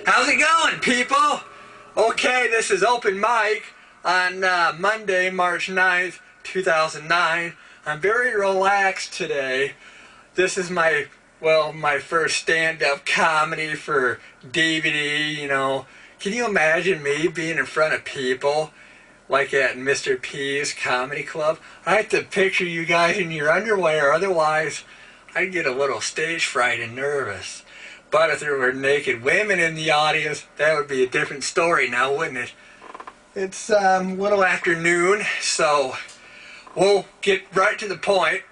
How's it going, people? Okay, this is Open Mic on Monday, March 9th, 2009. I'm very relaxed today. This is my first stand-up comedy for DVD, you know. Can you imagine me being in front of people like at Mr. P's Comedy Club? I have to picture you guys in your underwear, otherwise I'd get a little stage fright and nervous. But if there were naked women in the audience, that would be a different story now, wouldn't it? It's a little afternoon, so we'll get right to the point.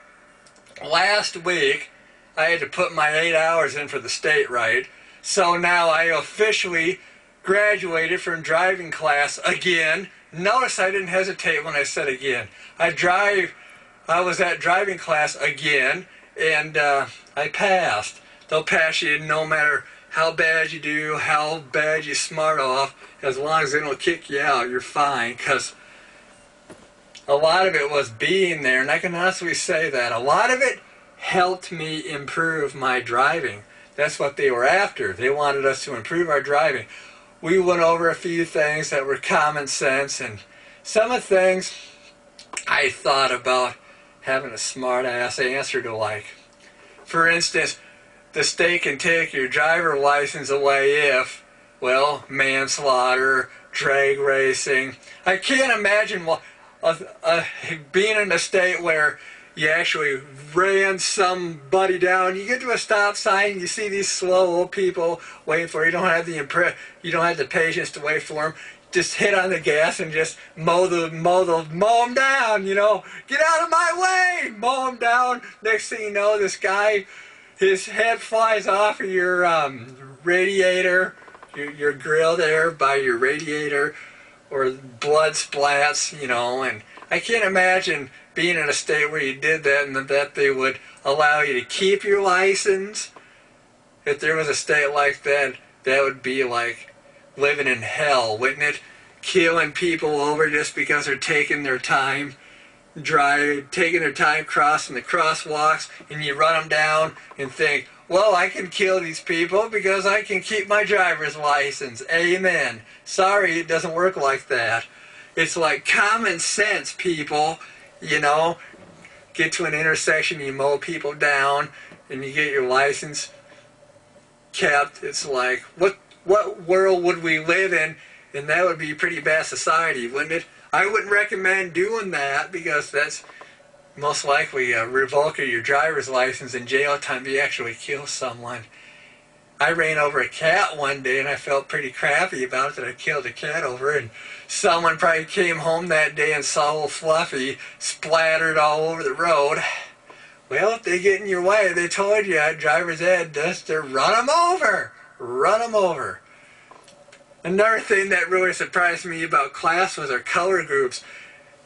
Last week, I had to put my 8 hours in for the state right, so now I officially graduated from driving class again. Notice I didn't hesitate when I said again. I was at driving class again, and I passed. They'll pass you no matter how bad you do, how bad you smart off. As long as they don't kick you out, you're fine. Because a lot of it was being there, and I can honestly say that. A lot of it helped me improve my driving. That's what they were after. They wanted us to improve our driving. We went over a few things that were common sense, and some of the things I thought about having a smart-ass answer to, like, for instance, the state can take your driver license away if, well, manslaughter, drag racing. I can't imagine being in a state where you actually ran somebody down. You get to a stop sign, you see these slow old people waiting for you. You don't have the patience to wait for them. Just hit on the gas and just mow them down. You know, get out of my way, mow them down. Next thing you know, this guy, his head flies off of your radiator, your grill there by your radiator, or blood splats, you know. And I can't imagine being in a state where you did that and that they would allow you to keep your license. If there was a state like that, that would be like living in hell, wouldn't it? Killing people over just because they're taking their time. Taking their time crossing the crosswalks, and you run them down and think, well, I can kill these people because I can keep my driver's license. Amen. Sorry, it doesn't work like that. It's like common sense, people. You know, get to an intersection, you mow people down, and you get your license kept. It's like, what world would we live in? And that would be a pretty bad society, wouldn't it? I wouldn't recommend doing that because that's most likely a revoke of your driver's license and jail time if you actually kill someone. I ran over a cat one day and I felt pretty crappy about it that I killed a cat over, and someone probably came home that day and saw old Fluffy splattered all over the road. Well, if they get in your way, they told you driver's ed just to run them over. Run them over. Another thing that really surprised me about class was our color groups.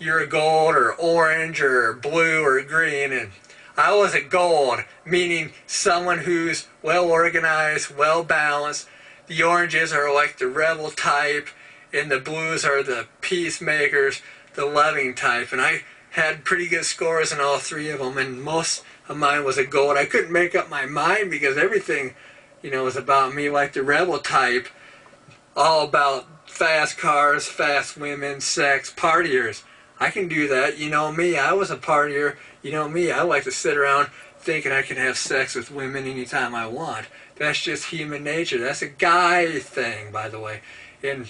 You're a gold or orange or blue or green, and I was a gold, meaning someone who's well organized, well balanced. The oranges are like the rebel type, and the blues are the peacemakers, the loving type. And I had pretty good scores in all three of them, and most of mine was a gold. I couldn't make up my mind because everything, you know, was about me, like the rebel type. All about fast cars, fast women, sex, partiers. I can do that. You know me, I was a partier. You know me, I like to sit around thinking I can have sex with women anytime I want. That's just human nature. That's a guy thing, by the way. And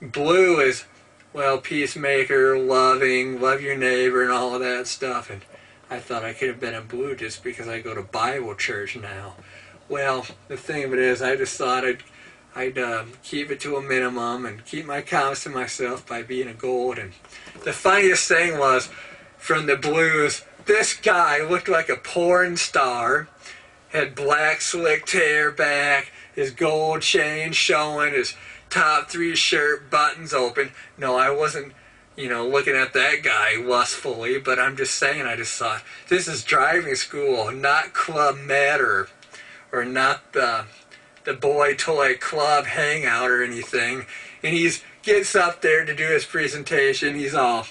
blue is, well, peacemaker, loving, love your neighbor, and all of that stuff. And I thought I could have been a blue just because I go to Bible church now. Well, the thing of it is, I just thought I'd keep it to a minimum and keep my comments to myself by being a gold. And the funniest thing was, from the blues, this guy looked like a porn star, had black slicked hair back, his gold chain showing, his top 3 shirt buttons open. No, I wasn't, you know, looking at that guy lustfully, but I'm just saying, I just thought, this is driving school, not Club Med or not the boy toy club hangout or anything. And he gets up there to do his presentation. He's all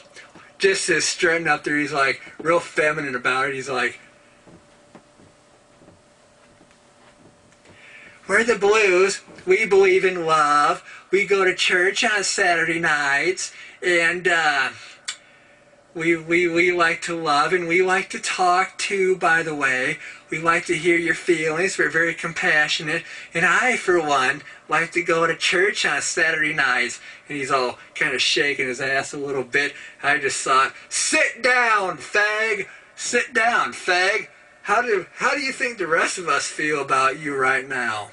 just as strutting up there. He's like real feminine about it. He's like, We're the Blues. We believe in love. We go to church on Saturday nights, and we like to love, and we like to talk too, by the way. We like to hear your feelings. We're very compassionate. And I, for one, like to go to church on Saturday nights. And he's all kind of shaking his ass a little bit. I just thought, sit down, fag. Sit down, fag. How do you think the rest of us feel about you right now?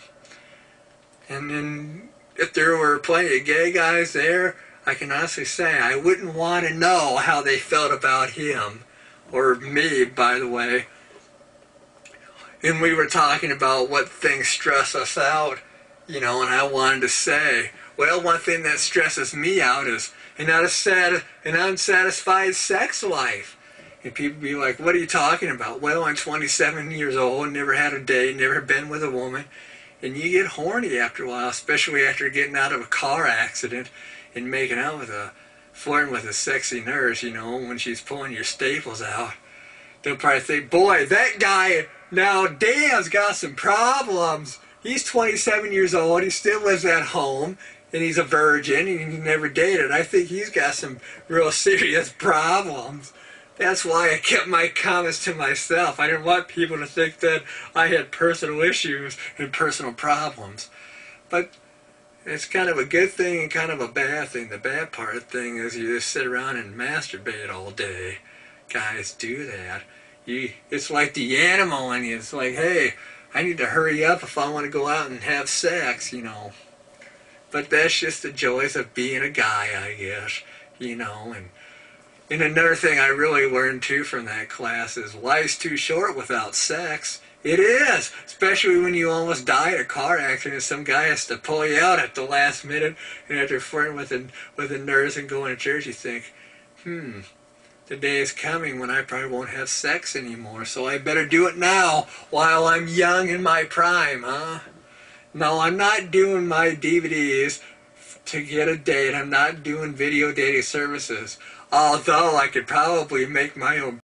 And then, if there were plenty of gay guys there, I can honestly say I wouldn't want to know how they felt about him. Or me, by the way. And we were talking about what things stress us out, you know, and I wanted to say, well, one thing that stresses me out is an unsatisfied sex life. And people be like, what are you talking about? Well, I'm 27 years old, never had a date, never been with a woman. And you get horny after a while, especially after getting out of a car accident and making out with flirting with a sexy nurse, you know, when she's pulling your staples out. They'll probably think, boy, that guy now, Dan's got some problems. He's 27 years old, he still lives at home, and he's a virgin, and he never dated. I think he's got some real serious problems. That's why I kept my comments to myself. I didn't want people to think that I had personal issues and personal problems. But it's kind of a good thing and kind of a bad thing. The bad part of the thing is you just sit around and masturbate all day. Guys do that. It's like the animal in you. It's like, hey, I need to hurry up if I want to go out and have sex, you know. But that's just the joys of being a guy, I guess, you know. And another thing I really learned, too, from that class is life's too short without sex. It is, especially when you almost die in a car accident. Some guy has to pull you out at the last minute, and after flirting with a nurse and going to church, you think, the day is coming when I probably won't have sex anymore, so I better do it now while I'm young in my prime, huh? No, I'm not doing my DVDs to get a date. I'm not doing video dating services. Although I could probably make my own